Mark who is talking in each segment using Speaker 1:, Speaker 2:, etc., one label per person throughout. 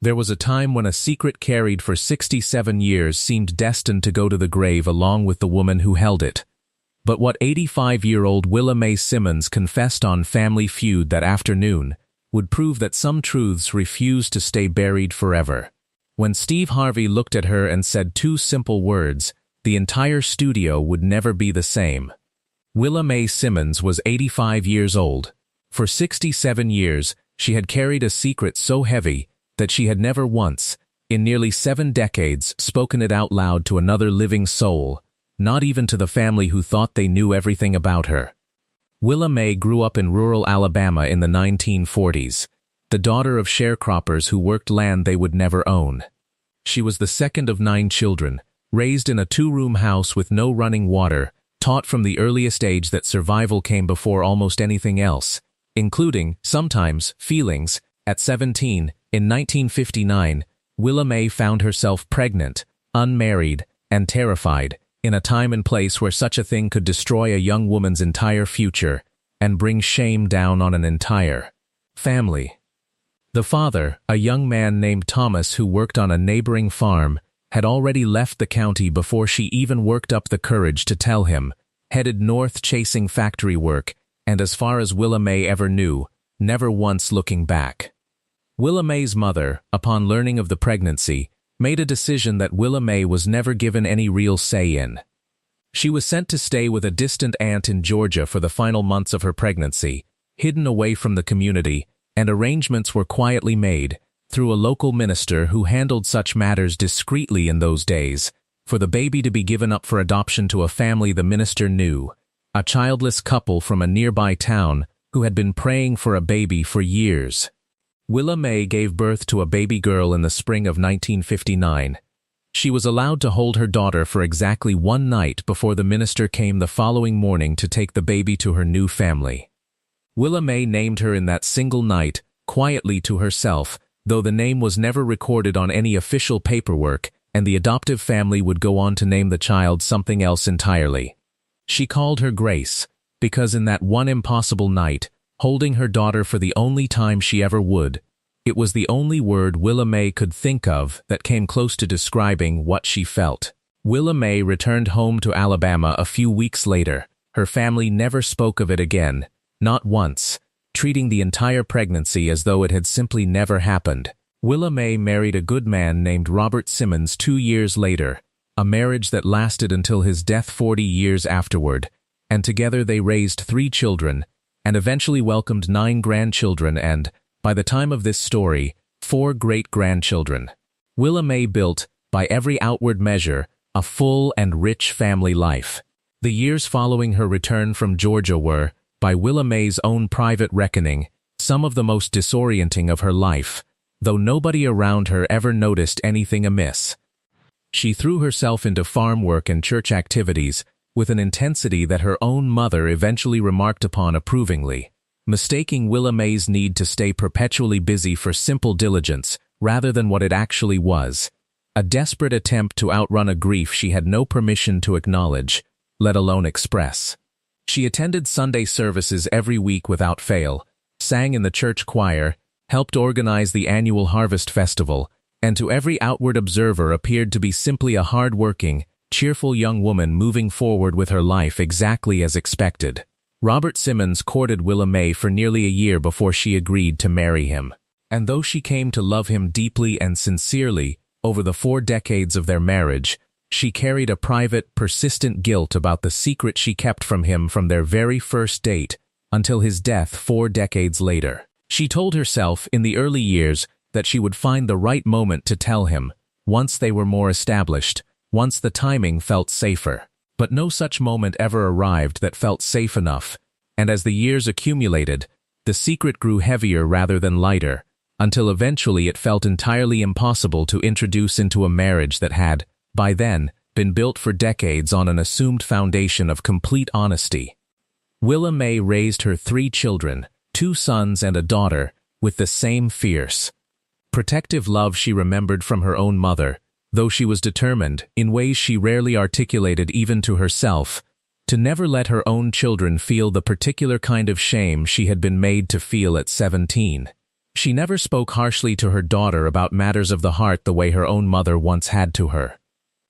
Speaker 1: There was a time when a secret carried for 67 years seemed destined to go to the grave along with the woman who held it. But what 85-year-old Willa Mae Simmons confessed on Family Feud that afternoon would prove that some truths refuse to stay buried forever. When Steve Harvey looked at her and said two simple words, the entire studio would never be the same. Willa Mae Simmons was 85 years old. For 67 years, she had carried a secret so heavy that she had never once, in nearly 7 decades, spoken it out loud to another living soul, not even to the family who thought they knew everything about her. Willa Mae grew up in rural Alabama in the 1940s, the daughter of sharecroppers who worked land they would never own. She was the second of 9 children, raised in a 2-room house with no running water, taught from the earliest age that survival came before almost anything else, including, sometimes, feelings. At 17, in 1959, Willa Mae found herself pregnant, unmarried, and terrified, in a time and place where such a thing could destroy a young woman's entire future and bring shame down on an entire family. The father, a young man named Thomas who worked on a neighboring farm, had already left the county before she even worked up the courage to tell him, headed north chasing factory work, and as far as Willa Mae ever knew, never once looking back. Willa Mae's mother, upon learning of the pregnancy, made a decision that Willa Mae was never given any real say in. She was sent to stay with a distant aunt in Georgia for the final months of her pregnancy, hidden away from the community, and arrangements were quietly made, through a local minister who handled such matters discreetly in those days, for the baby to be given up for adoption to a family the minister knew, a childless couple from a nearby town who had been praying for a baby for years. Willa Mae gave birth to a baby girl in the spring of 1959. She was allowed to hold her daughter for exactly 1 night before the minister came the following morning to take the baby to her new family. Willa Mae named her in that single night, quietly to herself, though the name was never recorded on any official paperwork, and the adoptive family would go on to name the child something else entirely. She called her Grace, because in that one impossible night, holding her daughter for the only time she ever would, it was the only word Willa Mae could think of that came close to describing what she felt. Willa Mae returned home to Alabama a few weeks later. Her family never spoke of it again, not once, treating the entire pregnancy as though it had simply never happened. Willa Mae married a good man named Robert Simmons 2 years later, a marriage that lasted until his death 40 years afterward, and together they raised 3 children, and eventually welcomed 9 grandchildren and, by the time of this story, 4 great-grandchildren. Willa Mae built, by every outward measure, a full and rich family life. The years following her return from Georgia were, by Willa Mae's own private reckoning, some of the most disorienting of her life, though nobody around her ever noticed anything amiss. She threw herself into farm work and church activities with an intensity that her own mother eventually remarked upon approvingly, mistaking Willa Mae's need to stay perpetually busy for simple diligence rather than what it actually was, a desperate attempt to outrun a grief she had no permission to acknowledge, let alone express. She attended Sunday services every week without fail, sang in the church choir, helped organize the annual Harvest Festival, and to every outward observer appeared to be simply a hard-working, cheerful young woman moving forward with her life exactly as expected. Robert Simmons courted Willa Mae for nearly a year before she agreed to marry him. And though she came to love him deeply and sincerely over the 4 decades of their marriage, she carried a private, persistent guilt about the secret she kept from him from their very first date until his death 4 decades later. She told herself in the early years that she would find the right moment to tell him, once they were more established, once the timing felt safer. But no such moment ever arrived that felt safe enough, and as the years accumulated, the secret grew heavier rather than lighter, until eventually it felt entirely impossible to introduce into a marriage that had, by then, been built for decades on an assumed foundation of complete honesty. Willa Mae raised her 3 children, 2 sons and a daughter, with the same fierce, protective love she remembered from her own mother, though she was determined, in ways she rarely articulated even to herself, to never let her own children feel the particular kind of shame she had been made to feel at 17. She never spoke harshly to her daughter about matters of the heart the way her own mother once had to her.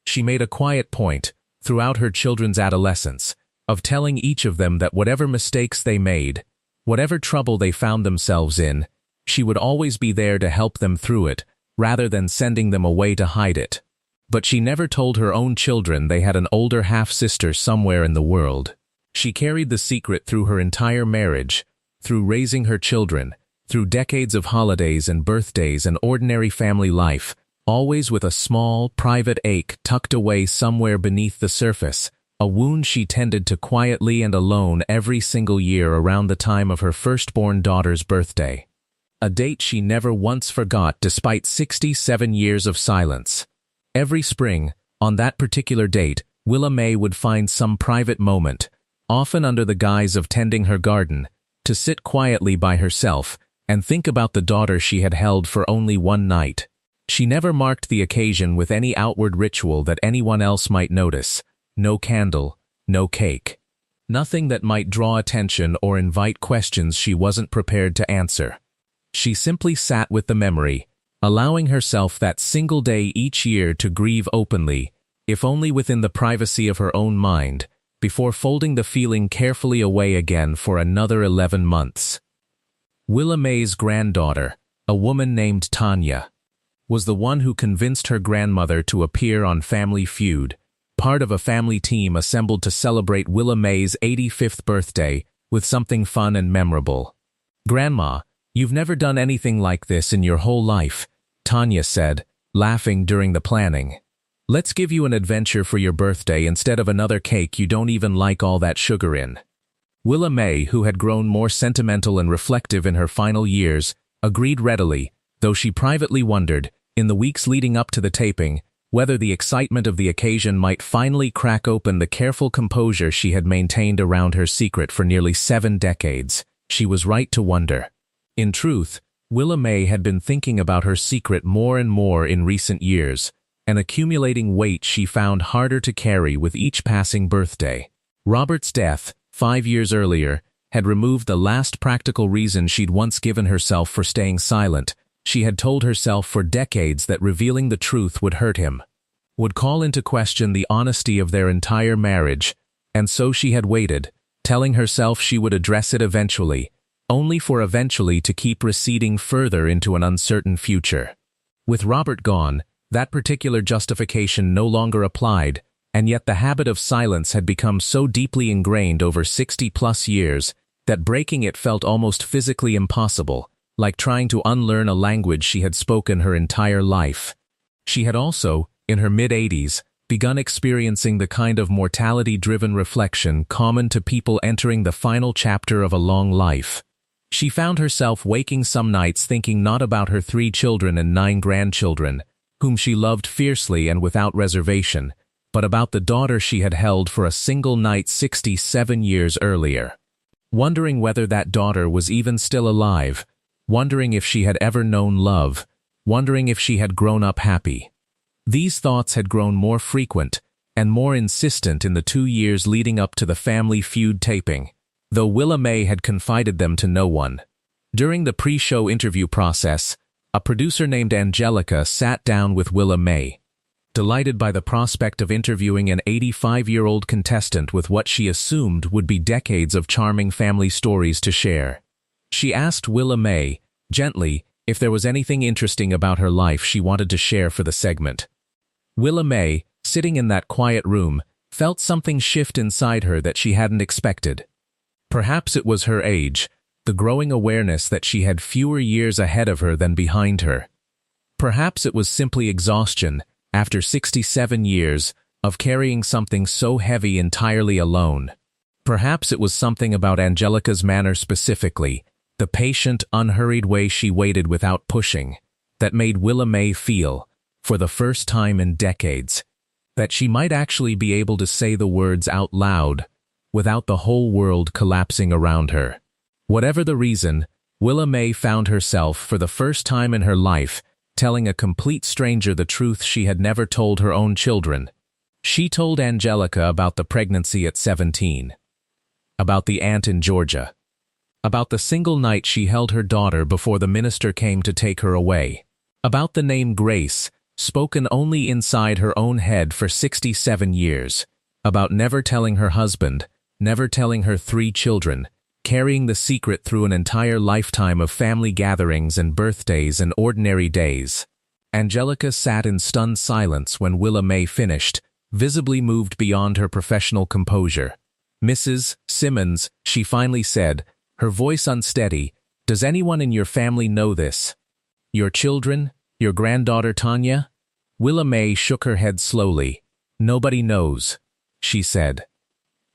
Speaker 1: She made a quiet point, throughout her children's adolescence, of telling each of them that whatever mistakes they made, whatever trouble they found themselves in, she would always be there to help them through it, rather than sending them away to hide it. But she never told her own children they had an older half-sister somewhere in the world. She carried the secret through her entire marriage, through raising her children, through decades of holidays and birthdays and ordinary family life, always with a small, private ache tucked away somewhere beneath the surface, a wound she tended to quietly and alone every single year around the time of her firstborn daughter's birthday. A date she never once forgot despite 67 years of silence. Every spring, on that particular date, Willa May would find some private moment, often under the guise of tending her garden, to sit quietly by herself and think about the daughter she had held for only one night. She never marked the occasion with any outward ritual that anyone else might notice. No candle, no cake. Nothing that might draw attention or invite questions she wasn't prepared to answer. She simply sat with the memory, allowing herself that single day each year to grieve openly, if only within the privacy of her own mind, before folding the feeling carefully away again for another 11 months. Willa May's granddaughter, a woman named Tanya, was the one who convinced her grandmother to appear on Family Feud, part of a family team assembled to celebrate Willa May's 85th birthday with something fun and memorable. "Grandma, you've never done anything like this in your whole life," Tanya said, laughing during the planning. "Let's give you an adventure for your birthday instead of another cake you don't even like all that sugar in." Willa May, who had grown more sentimental and reflective in her final years, agreed readily, though she privately wondered, in the weeks leading up to the taping, whether the excitement of the occasion might finally crack open the careful composure she had maintained around her secret for nearly 7 decades. She was right to wonder. In truth, Willa May had been thinking about her secret more and more in recent years, an accumulating weight she found harder to carry with each passing birthday. Robert's death, 5 years earlier, had removed the last practical reason she'd once given herself for staying silent. She had told herself for decades that revealing the truth would hurt him, would call into question the honesty of their entire marriage, and so she had waited, telling herself she would address it eventually, only for eventually to keep receding further into an uncertain future. With Robert gone, that particular justification no longer applied, and yet the habit of silence had become so deeply ingrained over 60-plus years that breaking it felt almost physically impossible, like trying to unlearn a language she had spoken her entire life. She had also, in her mid-80s, begun experiencing the kind of mortality-driven reflection common to people entering the final chapter of a long life. She found herself waking some nights thinking not about her 3 children and 9 grandchildren, whom she loved fiercely and without reservation, but about the daughter she had held for a single night 67 years earlier. Wondering whether that daughter was even still alive, wondering if she had ever known love, wondering if she had grown up happy. These thoughts had grown more frequent and more insistent in the 2 years leading up to the Family Feud taping, though Willa May had confided them to no one. During the pre-show interview process, a producer named Angelica sat down with Willa May, delighted by the prospect of interviewing an 85-year-old contestant with what she assumed would be decades of charming family stories to share. She asked Willa May, gently, if there was anything interesting about her life she wanted to share for the segment. Willa May, sitting in that quiet room, felt something shift inside her that she hadn't expected. Perhaps it was her age, the growing awareness that she had fewer years ahead of her than behind her. Perhaps it was simply exhaustion, after 67 years, of carrying something so heavy entirely alone. Perhaps it was something about Angelica's manner specifically, the patient, unhurried way she waited without pushing, that made Willa May feel, for the first time in decades, that she might actually be able to say the words out loud, without the whole world collapsing around her. Whatever the reason, Willa May found herself, for the first time in her life, telling a complete stranger the truth she had never told her own children. She told Angelica about the pregnancy at 17, about the aunt in Georgia, About the single night she held her daughter before the minister came to take her away. About the name Grace, spoken only inside her own head for 67 years. About never telling her husband, never telling her 3 children, carrying the secret through an entire lifetime of family gatherings and birthdays and ordinary days. Angelica sat in stunned silence when Willa May finished, visibly moved beyond her professional composure. "Mrs. Simmons," she finally said, her voice unsteady, "does anyone in your family know this? Your children? Your granddaughter Tanya?" Willa May shook her head slowly. "Nobody knows," she said.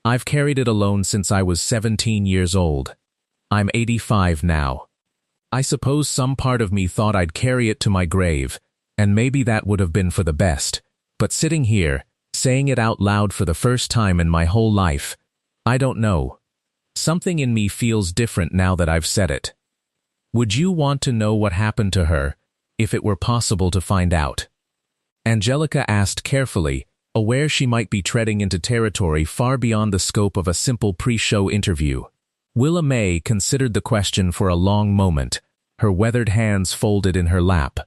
Speaker 1: "I've carried it alone since I was 17 years old. I'm 85 now. I suppose some part of me thought I'd carry it to my grave, and maybe that would have been for the best, but sitting here, saying it out loud for the first time in my whole life, I don't know. Something in me feels different now that I've said it. Would you want to know what happened to her, if it were possible to find out?" Angelica asked carefully, aware she might be treading into territory far beyond the scope of a simple pre-show interview. Willa May considered the question for a long moment, her weathered hands folded in her lap.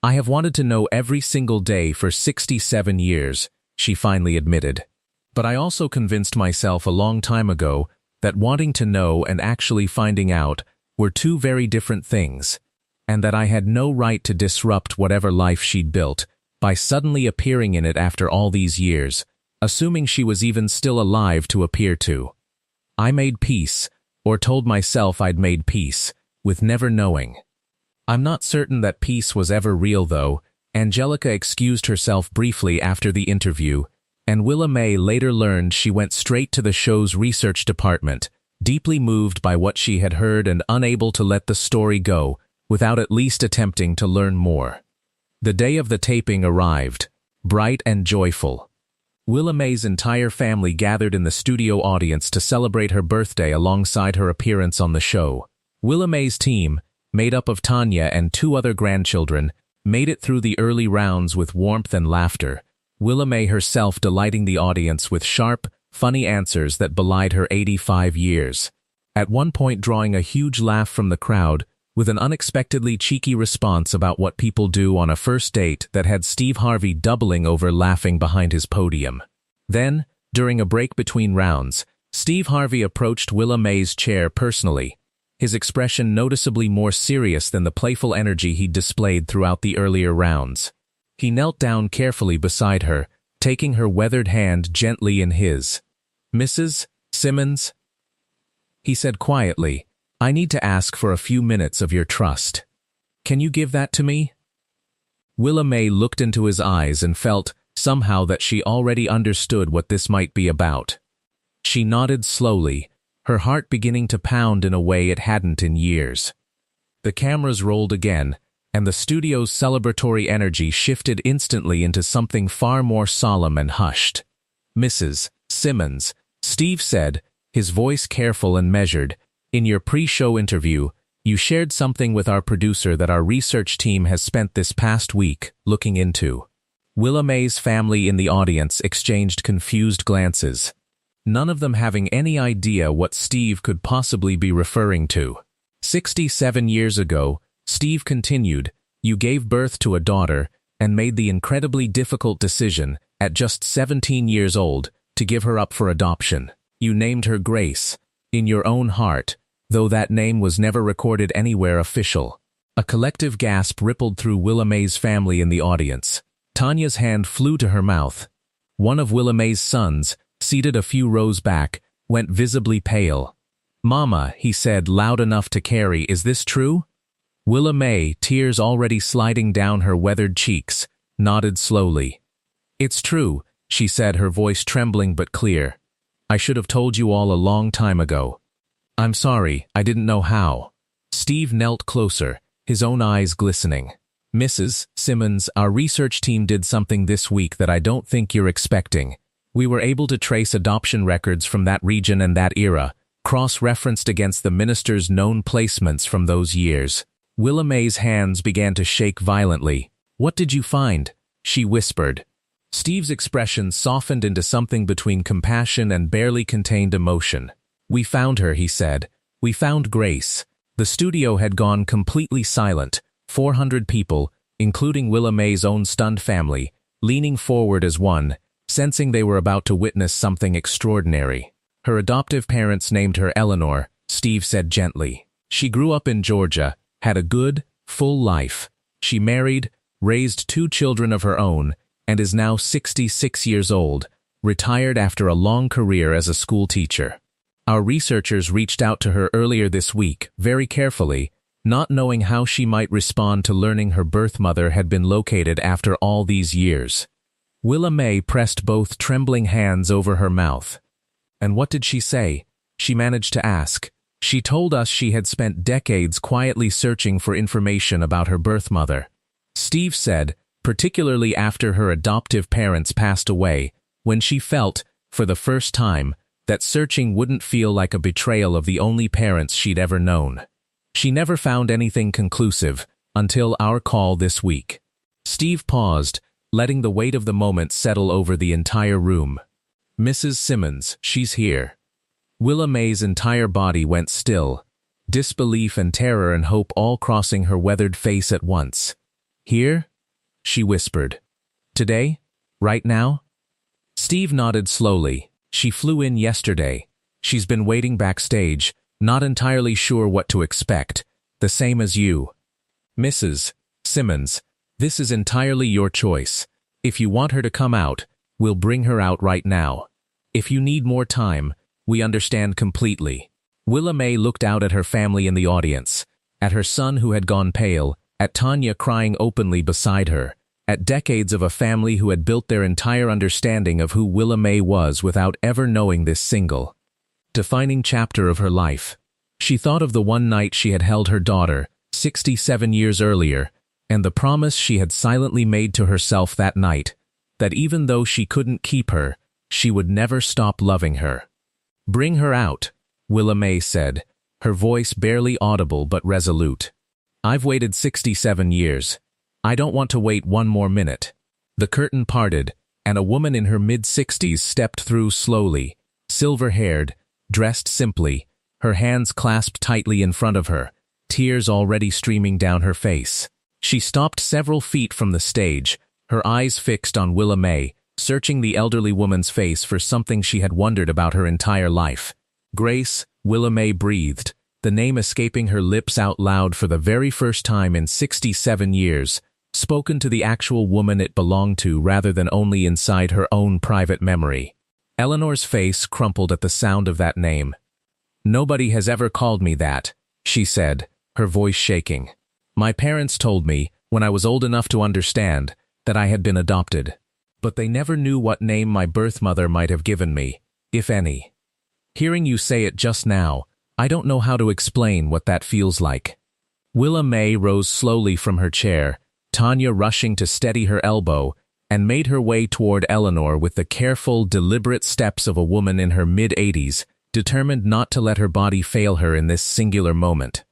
Speaker 1: "I have wanted to know every single day for 67 years, she finally admitted. But I also convinced myself a long time ago that wanting to know and actually finding out were 2 very different things, and that I had no right to disrupt whatever life she'd built by suddenly appearing in it after all these years, assuming she was even still alive to appear to. I made peace, or told myself I'd made peace, with never knowing. I'm not certain that peace was ever real, though." Angelica excused herself briefly after the interview, and Willa May later learned she went straight to the show's research department, deeply moved by what she had heard and unable to let the story go without at least attempting to learn more. The day of the taping arrived, bright and joyful. Willa May's entire family gathered in the studio audience to celebrate her birthday alongside her appearance on the show. Willa May's team, made up of Tanya and 2 other grandchildren, made it through the early rounds with warmth and laughter, Willa May herself delighting the audience with sharp, funny answers that belied her 85 years. At one point drawing a huge laugh from the crowd, with an unexpectedly cheeky response about what people do on a first date that had Steve Harvey doubling over laughing behind his podium. Then, during a break between rounds, Steve Harvey approached Willa May's chair personally, his expression noticeably more serious than the playful energy he'd displayed throughout the earlier rounds. He knelt down carefully beside her, taking her weathered hand gently in his. "Mrs. Simmons," he said quietly, "I need to ask for a few minutes of your trust. Can you give that to me?" Willa May looked into his eyes and felt, somehow, that she already understood what this might be about. She nodded slowly, her heart beginning to pound in a way it hadn't in years. The cameras rolled again, and the studio's celebratory energy shifted instantly into something far more solemn and hushed. "Mrs. Simmons," Steve said, his voice careful and measured, "in your pre-show interview, you shared something with our producer that our research team has spent this past week looking into." Willa May's family in the audience exchanged confused glances, none of them having any idea what Steve could possibly be referring to. 67 years ago, Steve continued, "You gave birth to a daughter and made the incredibly difficult decision, at just 17 years old, to give her up for adoption. You named her Grace, in your own heart, though that name was never recorded anywhere official." A collective gasp rippled through Willa May's family in the audience. Tanya's hand flew to her mouth. One of Willa May's sons, seated a few rows back, went visibly pale. "Mama," he said loud enough to carry, "is this true?" Willa May, tears already sliding down her weathered cheeks, nodded slowly. "It's true," she said, her voice trembling but clear. "I should have told you all a long time ago. I'm sorry, I didn't know how." Steve knelt closer, his own eyes glistening. "Mrs. Simmons, our research team did something this week that I don't think you're expecting. We were able to trace adoption records from that region and that era, cross-referenced against the minister's known placements from those years." Willa May's hands began to shake violently. "What did you find?" she whispered. Steve's expression softened into something between compassion and barely contained emotion. "We found her," he said, We found Grace. The studio had gone completely silent, 400 people, including Willa May's own stunned family, leaning forward as one, sensing they were about to witness something extraordinary. Her adoptive parents named her Eleanor, Steve said gently. She grew up in Georgia, had a good, full life. She married, raised 2 children of her own, and is now 66 years old, retired after a long career as a school teacher. Our researchers reached out to her earlier this week, very carefully, not knowing how she might respond to learning her birth mother had been located after all these years. Willa May pressed both trembling hands over her mouth. And what did she say? She managed to ask. She told us she had spent decades quietly searching for information about her birth mother. Steve said, particularly after her adoptive parents passed away, when she felt, for the first time, that searching wouldn't feel like a betrayal of the only parents she'd ever known. She never found anything conclusive until our call this week. Steve paused, letting the weight of the moment settle over the entire room. Mrs. Simmons, she's here. Willa May's entire body went still, disbelief and terror and hope all crossing her weathered face at once. Here? She whispered. Today? Right now? Steve nodded slowly. She flew in yesterday. She's been waiting backstage, not entirely sure what to expect, the same as you. Mrs. Simmons, this is entirely your choice. If you want her to come out, we'll bring her out right now. If you need more time, we understand completely. Willa May looked out at her family in the audience, at her son who had gone pale, at Tanya crying openly beside her, at decades of a family who had built their entire understanding of who Willa May was without ever knowing this single, defining chapter of her life. She thought of the one night she had held her daughter, 67 years earlier, and the promise she had silently made to herself that night, that even though she couldn't keep her, she would never stop loving her. Bring her out, Willa May said, her voice barely audible but resolute. I've waited 67 years. I don't want to wait one more minute. The curtain parted, and a woman in her mid-60s stepped through slowly, silver-haired, dressed simply, her hands clasped tightly in front of her, tears already streaming down her face. She stopped several feet from the stage, her eyes fixed on Willa May, searching the elderly woman's face for something she had wondered about her entire life. Grace, Willa May breathed, the name escaping her lips out loud for the very first time in 67 years, spoken to the actual woman it belonged to rather than only inside her own private memory. Eleanor's face crumpled at the sound of that name. Nobody has ever called me that, she said, her voice shaking. My parents told me, when I was old enough to understand, that I had been adopted. But they never knew what name my birth mother might have given me, if any. Hearing you say it just now, I don't know how to explain what that feels like. Willa May rose slowly from her chair, Tanya rushing to steady her elbow, and made her way toward Eleanor with the careful, deliberate steps of a woman in her mid-80s, determined not to let her body fail her in this singular moment.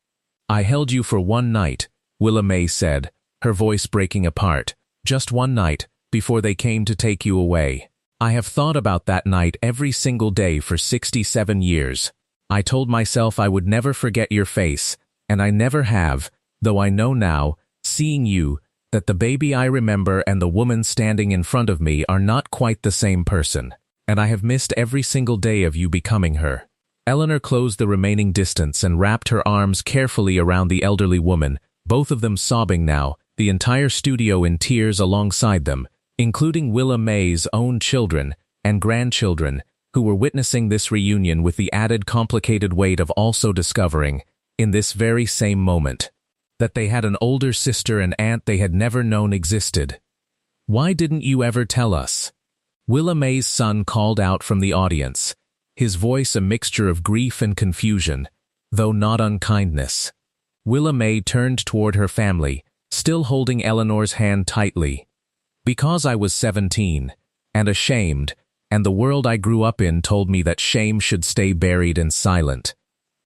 Speaker 1: I held you for one night, Willa May said, her voice breaking apart. Just one night, before they came to take you away. I have thought about that night every single day for 67 years. I told myself I would never forget your face, and I never have, though I know now, seeing you, that the baby I remember and the woman standing in front of me are not quite the same person, and I have missed every single day of you becoming her. Eleanor closed the remaining distance and wrapped her arms carefully around the elderly woman, both of them sobbing now, the entire studio in tears alongside them, including Willa May's own children and grandchildren, who were witnessing this reunion with the added complicated weight of also discovering, in this very same moment, that they had an older sister and aunt they had never known existed. Why didn't you ever tell us? Willa May's son called out from the audience, his voice a mixture of grief and confusion, though not unkindness. Willa May turned toward her family, still holding Eleanor's hand tightly. Because I was 17, and ashamed, and the world I grew up in told me that shame should stay buried and silent,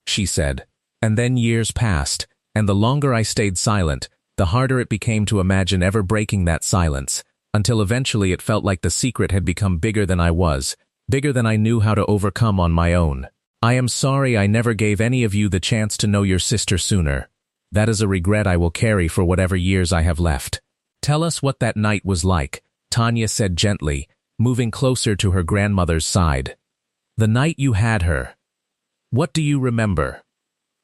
Speaker 1: she said. And then years passed, and the longer I stayed silent, the harder it became to imagine ever breaking that silence, until eventually it felt like the secret had become bigger than I was, bigger than I knew how to overcome on my own. I am sorry I never gave any of you the chance to know your sister sooner. That is a regret I will carry for whatever years I have left. Tell us what that night was like, Tanya said gently, moving closer to her grandmother's side. The night you had her. What do you remember?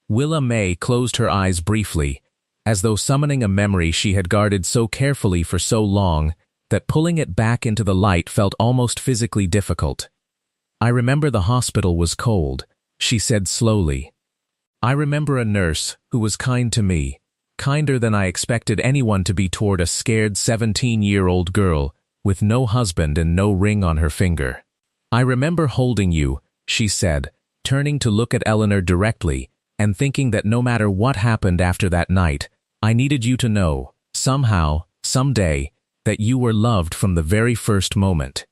Speaker 1: Willa May closed her eyes briefly, as though summoning a memory she had guarded so carefully for so long that pulling it back into the light felt almost physically difficult. I remember the hospital was cold, she said slowly. I remember a nurse who was kind to me, kinder than I expected anyone to be toward a scared 17-year-old girl with no husband and no ring on her finger. I remember holding you, she said, turning to look at Eleanor directly and thinking that no matter what happened after that night, I needed you to know, somehow, someday, that you were loved from the very first moment.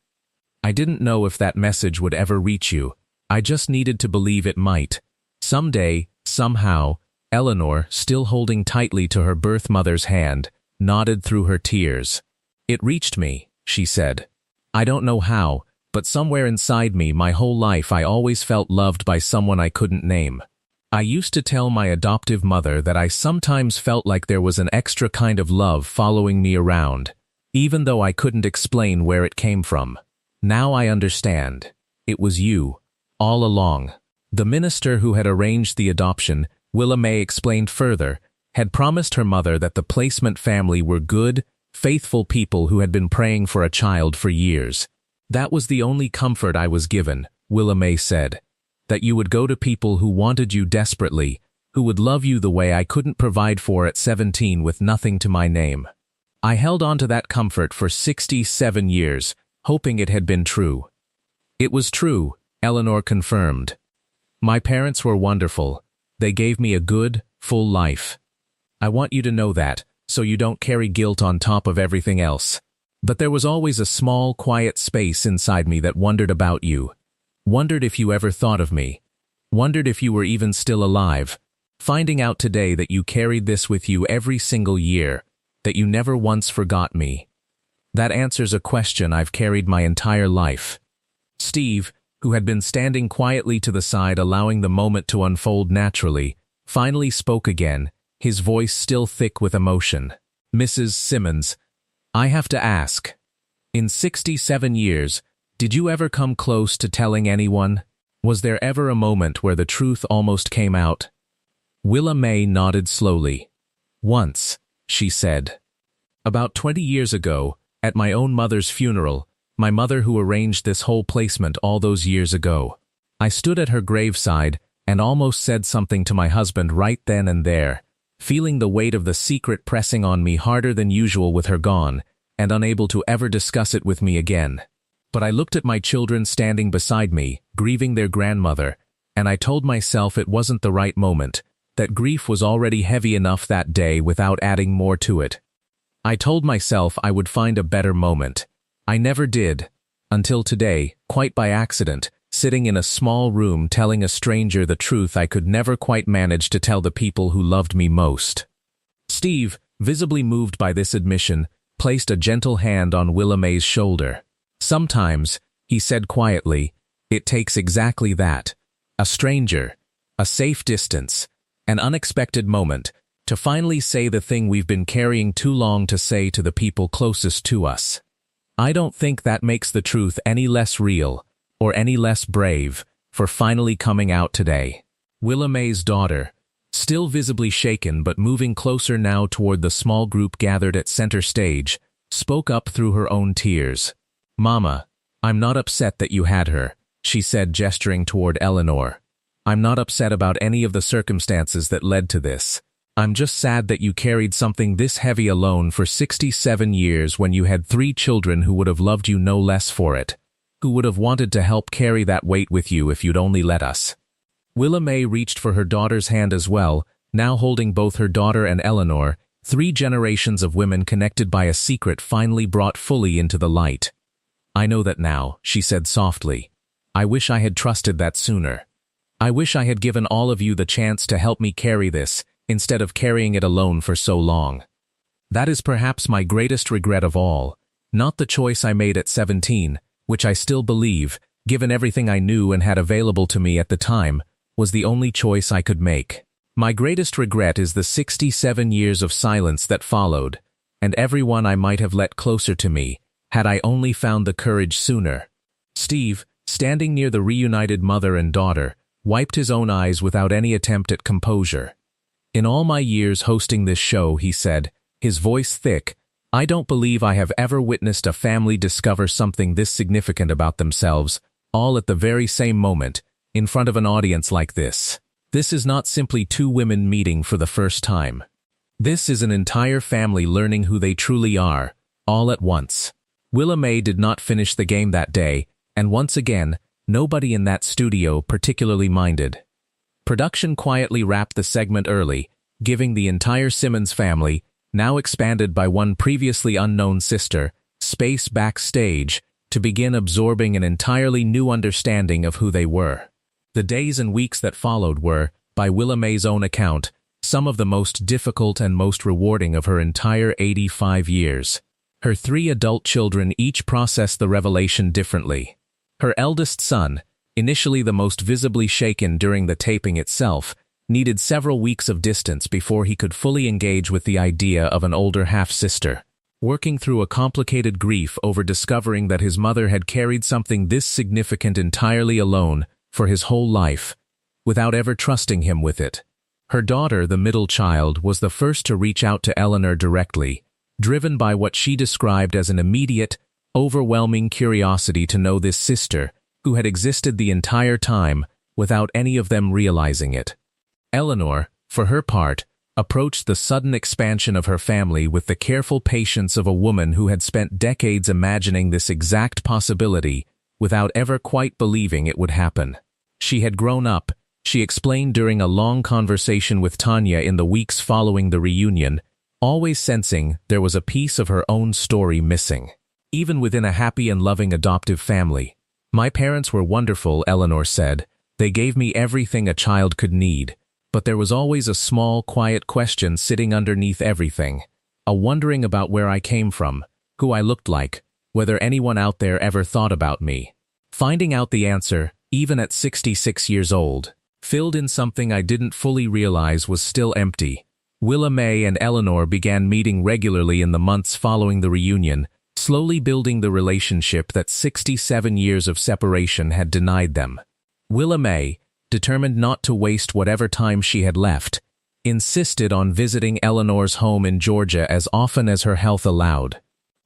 Speaker 1: I didn't know if that message would ever reach you. I just needed to believe it might. Someday, somehow, Eleanor, still holding tightly to her birth mother's hand, nodded through her tears. It reached me, she said. I don't know how, but somewhere inside me my whole life I always felt loved by someone I couldn't name. I used to tell my adoptive mother that I sometimes felt like there was an extra kind of love following me around, even though I couldn't explain where it came from. Now I understand. It was you, all along. The minister who had arranged the adoption, Willa May explained further, had promised her mother that the placement family were good, faithful people who had been praying for a child for years. That was the only comfort I was given, Willa May said. That you would go to people who wanted you desperately, who would love you the way I couldn't provide for at 17 with nothing to my name. I held on to that comfort for 67 years, hoping it had been true. It was true, Eleanor confirmed. My parents were wonderful. They gave me a good, full life. I want you to know that, so you don't carry guilt on top of everything else. But there was always a small, quiet space inside me that wondered about you. Wondered if you ever thought of me. Wondered if you were even still alive. Finding out today that you carried this with you every single year, that you never once forgot me. That answers a question I've carried my entire life. Steve, who had been standing quietly to the side allowing the moment to unfold naturally, finally spoke again, his voice still thick with emotion. Mrs. Simmons, I have to ask. In 67 years, did you ever come close to telling anyone? Was there ever a moment where the truth almost came out? Willa May nodded slowly. Once, she said. About 20 years ago, at my own mother's funeral, my mother who arranged this whole placement all those years ago. I stood at her graveside and almost said something to my husband right then and there, feeling the weight of the secret pressing on me harder than usual with her gone, and unable to ever discuss it with me again. But I looked at my children standing beside me, grieving their grandmother, and I told myself it wasn't the right moment, that grief was already heavy enough that day without adding more to it. I told myself I would find a better moment. I never did, until today, quite by accident, sitting in a small room telling a stranger the truth I could never quite manage to tell the people who loved me most. Steve, visibly moved by this admission, placed a gentle hand on Willa May's shoulder. Sometimes, he said quietly, it takes exactly that. A stranger, a safe distance, an unexpected moment, to finally say the thing we've been carrying too long to say to the people closest to us. I don't think that makes the truth any less real, or any less brave, for finally coming out today. Willa May's daughter, still visibly shaken but moving closer now toward the small group gathered at center stage, spoke up through her own tears. Mama, I'm not upset that you had her, she said, gesturing toward Eleanor. I'm not upset about any of the circumstances that led to this. I'm just sad that you carried something this heavy alone for 67 years when you had 3 children who would have loved you no less for it, who would have wanted to help carry that weight with you if you'd only let us. Willa May reached for her daughter's hand as well, now holding both her daughter and Eleanor, 3 generations of women connected by a secret finally brought fully into the light. I know that now, she said softly. I wish I had trusted that sooner. I wish I had given all of you the chance to help me carry this, instead of carrying it alone for so long. That is perhaps my greatest regret of all, not the choice I made at 17, which I still believe, given everything I knew and had available to me at the time, was the only choice I could make. My greatest regret is the 67 years of silence that followed, and everyone I might have let closer to me, had I only found the courage sooner. Steve, standing near the reunited mother and daughter, wiped his own eyes without any attempt at composure. In all my years hosting this show, he said, his voice thick, I don't believe I have ever witnessed a family discover something this significant about themselves, all at the very same moment, in front of an audience like this. This is not simply two women meeting for the first time. This is an entire family learning who they truly are, all at once. Willa May did not finish the game that day, and once again, nobody in that studio particularly minded. Production quietly wrapped the segment early, giving the entire Simmons family, now expanded by one previously unknown sister, space backstage to begin absorbing an entirely new understanding of who they were. The days and weeks that followed were, by Willa May's own account, some of the most difficult and most rewarding of her entire 85 years. Her 3 adult children each processed the revelation differently. Her eldest son, initially the most visibly shaken during the taping itself, needed several weeks of distance before he could fully engage with the idea of an older half-sister. Working through a complicated grief over discovering that his mother had carried something this significant entirely alone for his whole life, without ever trusting him with it. Her daughter, the middle child, was the first to reach out to Eleanor directly, driven by what she described as an immediate, overwhelming curiosity to know this sister, who had existed the entire time without any of them realizing it. Eleanor, for her part, approached the sudden expansion of her family with the careful patience of a woman who had spent decades imagining this exact possibility without ever quite believing it would happen. She had grown up, she explained during a long conversation with Tanya in the weeks following the reunion, always sensing there was a piece of her own story missing. Even within a happy and loving adoptive family. My parents were wonderful, Eleanor said. They gave me everything a child could need. But there was always a small, quiet question sitting underneath everything. A wondering about where I came from, who I looked like, whether anyone out there ever thought about me. Finding out the answer, even at 66 years old, filled in something I didn't fully realize was still empty. Willa May and Eleanor began meeting regularly in the months following the reunion, slowly building the relationship that 67 years of separation had denied them. Willa May, determined not to waste whatever time she had left, insisted on visiting Eleanor's home in Georgia as often as her health allowed.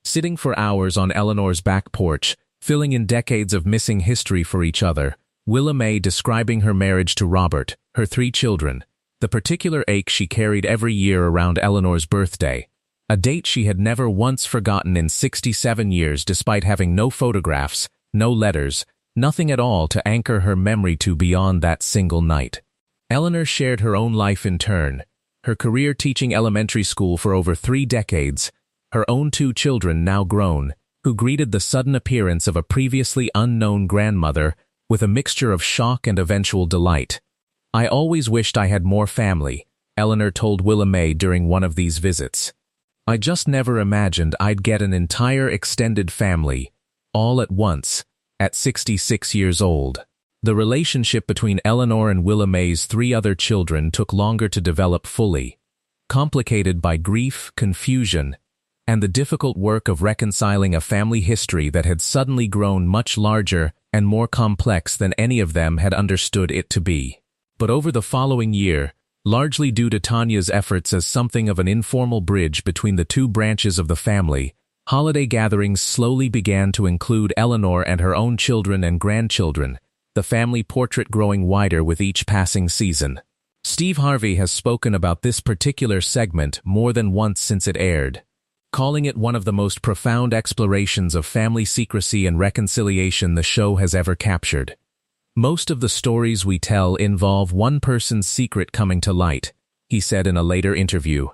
Speaker 1: Sitting for hours on Eleanor's back porch, filling in decades of missing history for each other, Willa May describing her marriage to Robert, her 3 children, the particular ache she carried every year around Eleanor's birthday, a date she had never once forgotten in 67 years despite having no photographs, no letters, nothing at all to anchor her memory to beyond that single night. Eleanor shared her own life in turn, her career teaching elementary school for over 3 decades, her own 2 children now grown, who greeted the sudden appearance of a previously unknown grandmother with a mixture of shock and eventual delight. I always wished I had more family, Eleanor told Willa May during one of these visits. I just never imagined I'd get an entire extended family, all at once, at 66 years old. The relationship between Eleanor and Willa May's 3 other children took longer to develop fully, complicated by grief, confusion, and the difficult work of reconciling a family history that had suddenly grown much larger and more complex than any of them had understood it to be. But over the following year, largely due to Tanya's efforts as something of an informal bridge between the 2 branches of the family, holiday gatherings slowly began to include Eleanor and her own children and grandchildren, the family portrait growing wider with each passing season. Steve Harvey has spoken about this particular segment more than once since it aired, calling it one of the most profound explorations of family secrecy and reconciliation the show has ever captured. Most of the stories we tell involve one person's secret coming to light, he said in a later interview.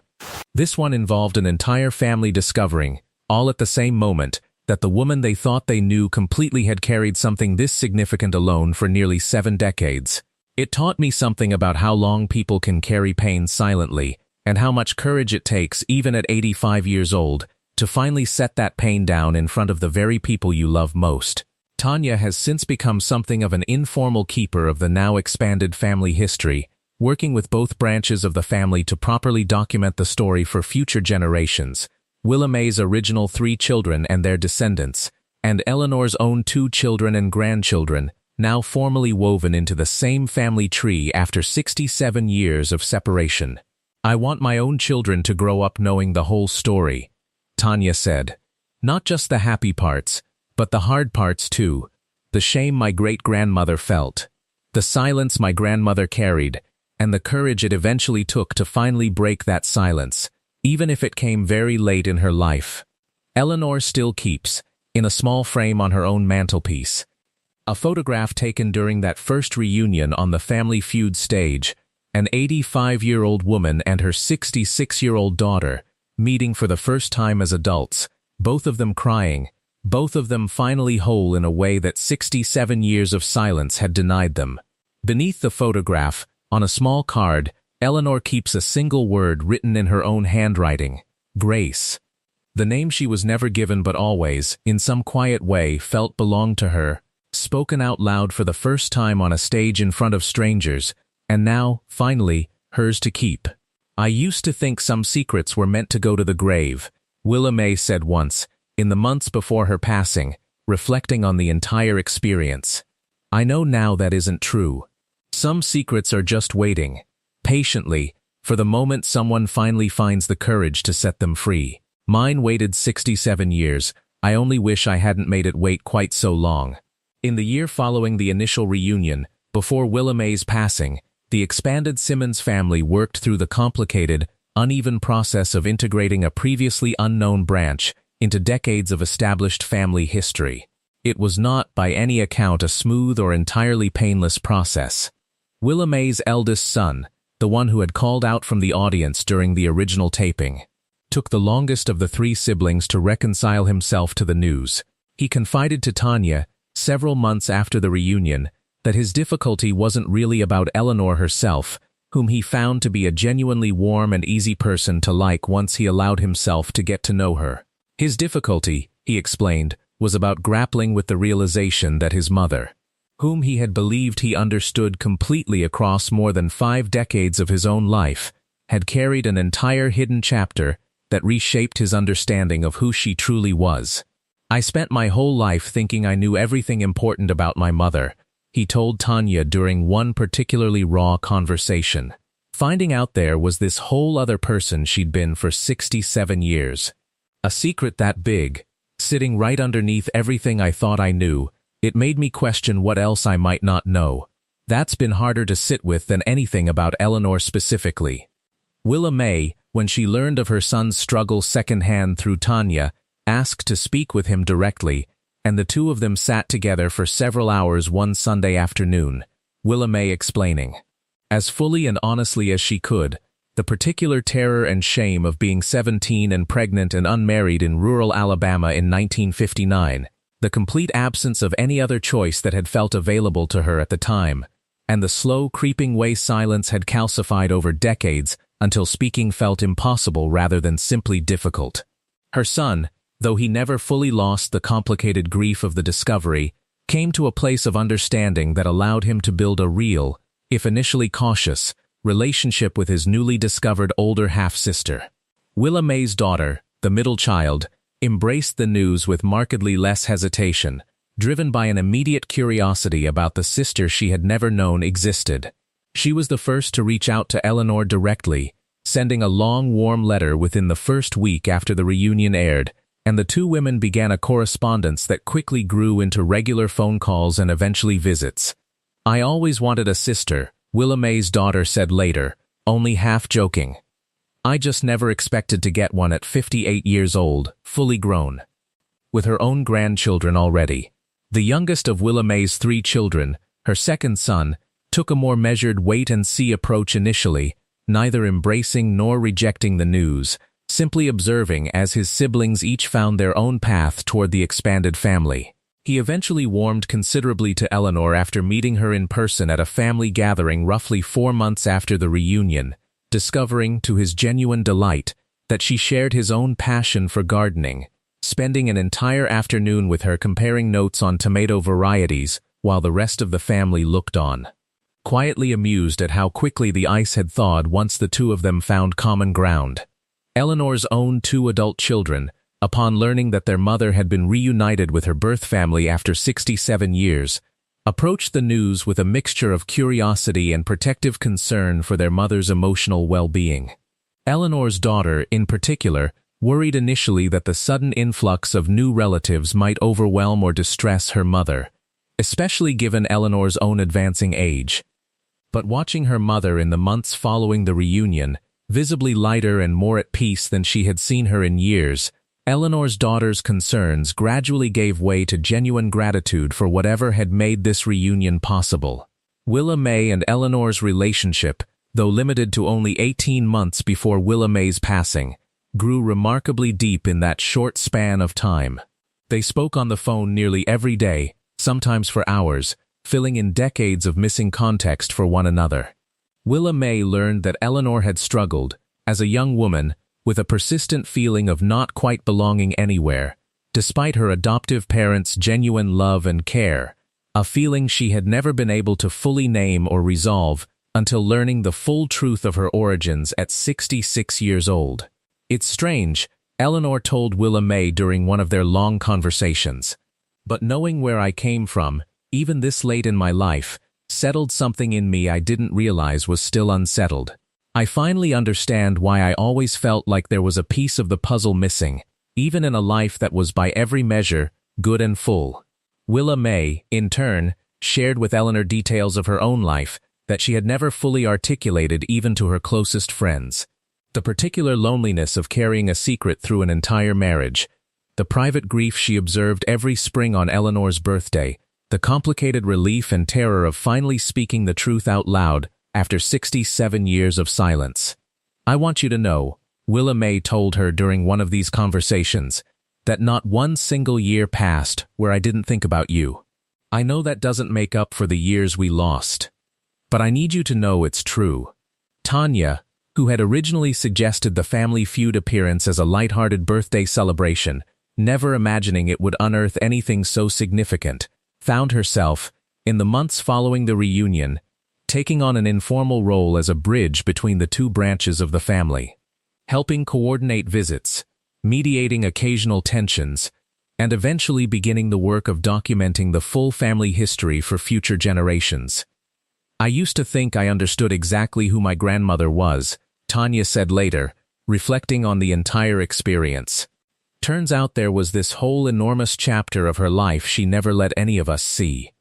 Speaker 1: This one involved an entire family discovering, all at the same moment, that the woman they thought they knew completely had carried something this significant alone for nearly 7 decades. It taught me something about how long people can carry pain silently, and how much courage it takes, even at 85 years old, to finally set that pain down in front of the very people you love most. Tanya has since become something of an informal keeper of the now expanded family history, working with both branches of the family to properly document the story for future generations, Willa Mae's original 3 children and their descendants, and Eleanor's own 2 children and grandchildren, now formally woven into the same family tree after 67 years of separation. "I want my own children to grow up knowing the whole story," Tanya said. "Not just the happy parts, but the hard parts too. The shame my great-grandmother felt, the silence my grandmother carried, and the courage it eventually took to finally break that silence, even if it came very late in her life." Eleanor still keeps, in a small frame on her own mantelpiece, a photograph taken during that first reunion on the Family Feud stage, an 85-year-old woman and her 66-year-old daughter, meeting for the first time as adults, both of them crying, both of them finally whole in a way that 67 years of silence had denied them. Beneath the photograph, on a small card, Eleanor keeps a single word written in her own handwriting: Grace. The name she was never given but always, in some quiet way, felt belonged to her, spoken out loud for the first time on a stage in front of strangers, and now, finally, hers to keep. "I used to think some secrets were meant to go to the grave," Willa Mae said once, in the months before her passing, reflecting on the entire experience. "I know now that isn't true. Some secrets are just waiting, patiently, for the moment someone finally finds the courage to set them free. Mine waited 67 years. I only wish I hadn't made it wait quite so long." In the year following the initial reunion, before Willa Mae's passing, the expanded Simmons family worked through the complicated, uneven process of integrating a previously unknown branch into decades of established family history. It was not, by any account, a smooth or entirely painless process. Willa Mae's eldest son, the one who had called out from the audience during the original taping, took the longest of the 3 siblings to reconcile himself to the news. He confided to Tanya, several months after the reunion, that his difficulty wasn't really about Eleanor herself, whom he found to be a genuinely warm and easy person to like once he allowed himself to get to know her. His difficulty, he explained, was about grappling with the realization that his mother, whom he had believed he understood completely across more than 5 decades of his own life, had carried an entire hidden chapter that reshaped his understanding of who she truly was. "I spent my whole life thinking I knew everything important about my mother," he told Tanya during one particularly raw conversation. "Finding out there was this whole other person she'd been for 67 years. A secret that big, sitting right underneath everything I thought I knew, it made me question what else I might not know. That's been harder to sit with than anything about Eleanor specifically." Willa Mae, when she learned of her son's struggle secondhand through Tanya, asked to speak with him directly, and the 2 of them sat together for several hours one Sunday afternoon, Willa Mae explaining, as fully and honestly as she could, the particular terror and shame of being 17 and pregnant and unmarried in rural Alabama in 1959, the complete absence of any other choice that had felt available to her at the time, and the slow, creeping way silence had calcified over decades until speaking felt impossible rather than simply difficult. Her son, though he never fully lost the complicated grief of the discovery, came to a place of understanding that allowed him to build a real, if initially cautious, relationship with his newly discovered older half-sister. Willa Mae's daughter, the middle child, embraced the news with markedly less hesitation, driven by an immediate curiosity about the sister she had never known existed. She was the first to reach out to Eleanor directly, sending a long, warm letter within the first week after the reunion aired, and the 2 women began a correspondence that quickly grew into regular phone calls and eventually visits. "I always wanted a sister," Willa Mae's daughter said later, only half joking. "I just never expected to get one at 58 years old, fully grown." With her own grandchildren already, the youngest of Willa Mae's 3 children, her second son, took a more measured wait-and-see approach initially, neither embracing nor rejecting the news, simply observing as his siblings each found their own path toward the expanded family. He eventually warmed considerably to Eleanor after meeting her in person at a family gathering roughly 4 months after the reunion, discovering, to his genuine delight, that she shared his own passion for gardening, spending an entire afternoon with her comparing notes on tomato varieties while the rest of the family looked on, quietly amused at how quickly the ice had thawed once the two of them found common ground. Eleanor's own two adult children, upon learning that their mother had been reunited with her birth family after 67 years, approached the news with a mixture of curiosity and protective concern for their mother's emotional well-being. Eleanor's daughter, in particular, worried initially that the sudden influx of new relatives might overwhelm or distress her mother, especially given Eleanor's own advancing age. But watching her mother in the months following the reunion, visibly lighter and more at peace than she had seen her in years, Eleanor's daughter's concerns gradually gave way to genuine gratitude for whatever had made this reunion possible. Willa May and Eleanor's relationship, though limited to only 18 months before Willa May's passing, grew remarkably deep in that short span of time. They spoke on the phone nearly every day, sometimes for hours, filling in decades of missing context for one another. Willa May learned that Eleanor had struggled, as a young woman, with a persistent feeling of not quite belonging anywhere, despite her adoptive parents' genuine love and care, a feeling she had never been able to fully name or resolve until learning the full truth of her origins at 66 years old. "It's strange," Eleanor told Willa May during one of their long conversations, "but knowing where I came from, even this late in my life, settled something in me I didn't realize was still unsettled. I finally understand why I always felt like there was a piece of the puzzle missing, even in a life that was by every measure good and full." Willa May, in turn, shared with Eleanor details of her own life that she had never fully articulated even to her closest friends. The particular loneliness of carrying a secret through an entire marriage, the private grief she observed every spring on Eleanor's birthday, the complicated relief and terror of finally speaking the truth out loud after 67 years of silence. "I want you to know," Willa May told her during one of these conversations, "that not one single year passed where I didn't think about you. I know that doesn't make up for the years we lost. But I need you to know it's true." Tanya, who had originally suggested the Family Feud appearance as a lighthearted birthday celebration, never imagining it would unearth anything so significant, found herself, in the months following the reunion, taking on an informal role as a bridge between the two branches of the family, helping coordinate visits, mediating occasional tensions, and eventually beginning the work of documenting the full family history for future generations. "I used to think I understood exactly who my grandmother was," Tanya said later, reflecting on the entire experience. "Turns out there was this whole enormous chapter of her life she never let any of us see.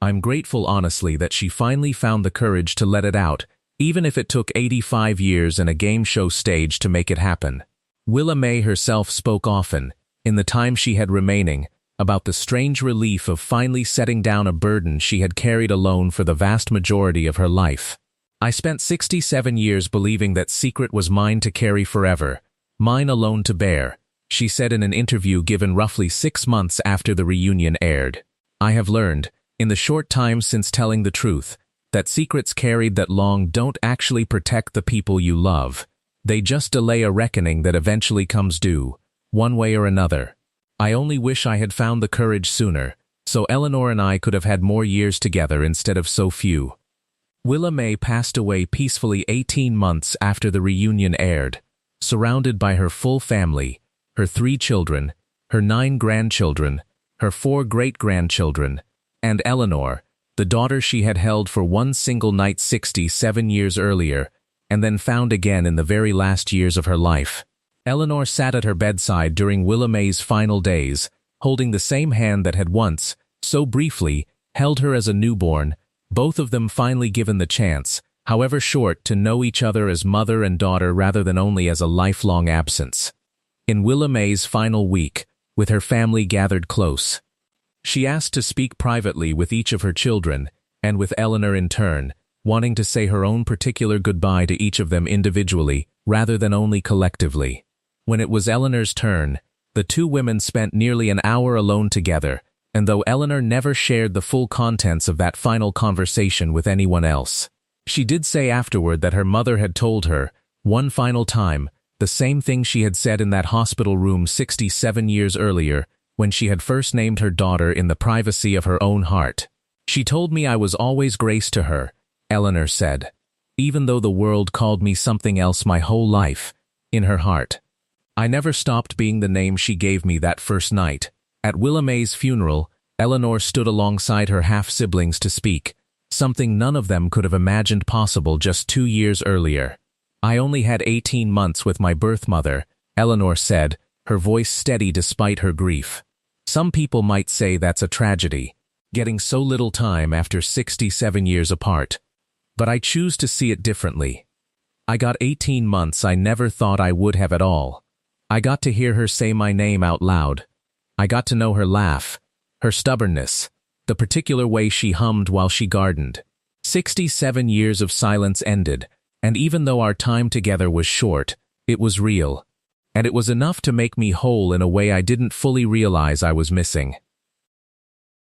Speaker 1: I'm grateful, honestly, that she finally found the courage to let it out, even if it took 85 years and a game show stage to make it happen." Willa May herself spoke often, in the time she had remaining, about the strange relief of finally setting down a burden she had carried alone for the vast majority of her life. "I spent 67 years believing that secret was mine to carry forever, mine alone to bear," she said in an interview given roughly 6 months after the reunion aired. "I have learned, in the short time since telling the truth, that secrets carried that long don't actually protect the people you love. They just delay a reckoning that eventually comes due, one way or another. I only wish I had found the courage sooner, so Eleanor and I could have had more years together instead of so few." Willa May passed away peacefully 18 months after the reunion aired, surrounded by her full family, her 3 children, her 9 grandchildren, her 4 great-grandchildren, and Eleanor, the daughter she had held for one single night 67 years earlier, and then found again in the very last years of her life. Eleanor sat at her bedside during Willa May's final days, holding the same hand that had once, so briefly, held her as a newborn, both of them finally given the chance, however short, to know each other as mother and daughter rather than only as a lifelong absence. In Willa May's final week, with her family gathered close, she asked to speak privately with each of her children, and with Eleanor in turn, wanting to say her own particular goodbye to each of them individually, rather than only collectively. When it was Eleanor's turn, the two women spent nearly an hour alone together, and though Eleanor never shared the full contents of that final conversation with anyone else, she did say afterward that her mother had told her, one final time, The same thing she had said in that hospital room 67 years earlier, when she had first named her daughter in the privacy of her own heart. She told me I was always Grace to her, Eleanor said, even though the world called me something else my whole life, in her heart. I never stopped being the name she gave me that first night. At Willa May's funeral, Eleanor stood alongside her half-siblings to speak, something none of them could have imagined possible just 2 years earlier. I only had 18 months with my birth mother, Eleanor said, her voice steady despite her grief. Some people might say that's a tragedy, getting so little time after 67 years apart. But I choose to see it differently. I got 18 months I never thought I would have at all. I got to hear her say my name out loud. I got to know her laugh, her stubbornness, the particular way she hummed while she gardened. 67 years of silence ended, and even though our time together was short, it was real. And it was enough to make me whole in a way I didn't fully realize I was missing.